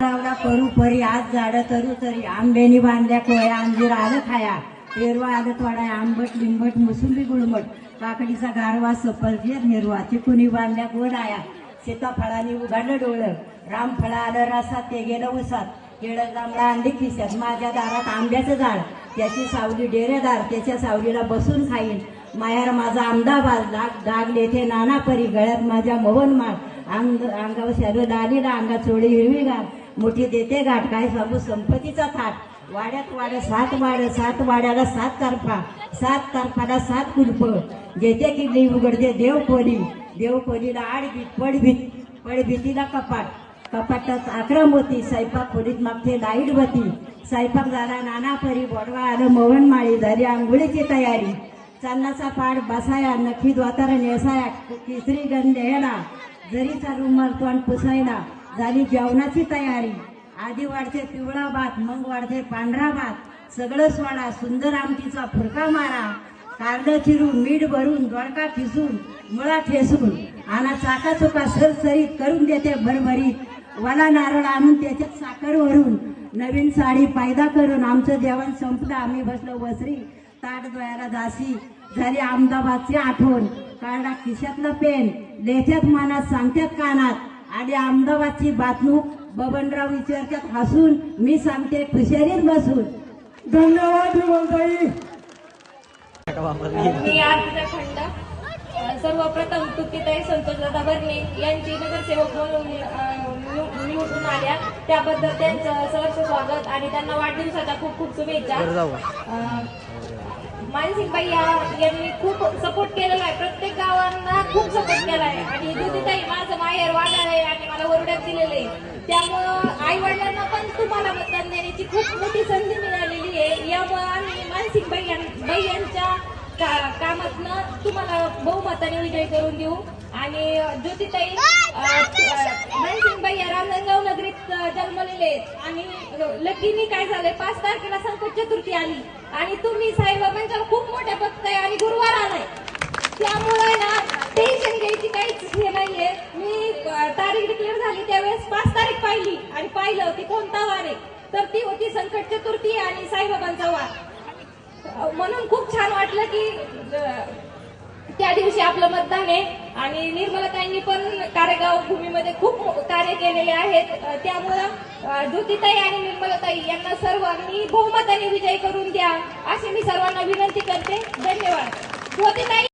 लावला करू परी आज झाडं तरू तरी आंब्यानी बांधल्या कोया अंजीर आलं खाया पेरवा आलं थोडा आंबट लिंबट मोसंबी गुळमट काकडीचा गारवा सफरचंद हिरवा चिकुनी बांधल्या गोड आया सीताफळाने उघडलं डोळं रामफळा आलं रसात ते गेलं उसात केळं जांभळा अंडी खिशात माझ्या दारात आंब्याचं झाड त्याची सावली डेरेदार त्याच्या सावलीला बसून खाईन मायार माझा अहमदाबाद डाग लेथे नाना परी गळ्यात माझ्या मोहनमाळ अंगावर शरीर डालीला अंगात चोळी हिरवीगार मोठी देते गाठ काय सांगू संपत्तीचा थाट वाड्यात वाड्या सात वाड्याला 7 तर्फा 7 तर्फाला 7 कुलप जेथे किल्ली उघडते देवकोलीला आडभीत पडभीतीला कपाटात 11 मोती स्वयंपाक खोलीत मागते लाईट बती स्वयंपाक झाला नाना परी बोडवा आलं मोहनमाळी झाली आंघोळीची तयारी चांदणाचा पाड बसाया नखी द्वातारा नेसाया तिसरी गंध येणा जरीचा रुमाल तोंड पुसायला झाली जेवणाची तयारी आधी वाढते पिवळा भात मग वाढते पांढरा भात सगळं सोडा सुंदर आमटीचा फुरका मारा कारलं चिरून मीठ भरून दोडका खिसून मुळा ठेसून आणा चाका चोका सरसरीत करून देते भरभरीत वाला नारळ आणून त्याच्यात साखर भरून नवीन साडी पायदा करून आमचं जेवण संपलं आम्ही बसलो वसरी ताट द्वयाला दासी झाली अहमदाबादची आठवण काढला खिशातलं पेन लेथ्यात मनात सांगत्यात कानात आणि अहमदाबादची बातमी बबनराव विचारतात हसून मी सांगते खुशारीत बसून धन्यवाद विमलताई. मी आरतीचा खंड सर्वप्रथम तुतीताई संतोषदादा भरणे यांची नगरसेवक म्हणून निवडून आल्या त्याबद्दल त्यांचं सहर्ष स्वागत आणि त्यांना वाढदिवसाच्या खूप खूप शुभेच्छा. मानसिंगबाई यांनी खूप सपोर्ट केलेला आहे प्रत्येक गावांना खूप सपोर्ट केला आहे आणि ज्योतिताई माझं माहेर वाडा आहे आणि मला वरड्यात दिलेलं आहे त्यामुळं आई वडिलांना पण तुम्हाला मतदान देण्याची खूप मोठी संधी मिळालेली आहे यामुळे आम्ही मानसिंगबाई यांच्या कामातनं तुम्हाला बहुमताने विजय करून देऊ आणि ज्योतिताई मानसिंगबाई या रामनगाव नगरीत जन्मलेले आणि लकीनी काय झालंय 5 तारखेला संकट चतुर्थी आली आणि तुम्ही साईबाबांच्या खूप मोठ्या भक्त आहे आणि गुरुवार आलाय त्यामुळे ना टेन्शन घ्यायची काहीच हे नाहीये. मी तारीख डिक्लेअर झाली त्यावेळेस 5 तारीख पाहिली आणि पाहिलं की कोणता वार आहे तर ती होती संकट चतुर्थी आणि साईबाबांचा वार म्हणून खूप छान वाटलं की त्या दिवशी आपलं मतदान आहे आणि निर्मलाताईंनी पण कारेगाव भूमीमध्ये खूप कार्य केलेले आहेत त्यामुळं ज्योतिताई आणि निर्मलाताई यांना सर्वांनी बहुमताने विजय करून द्या अशी मी सर्वांना विनंती करते. धन्यवाद. ज्योतिताई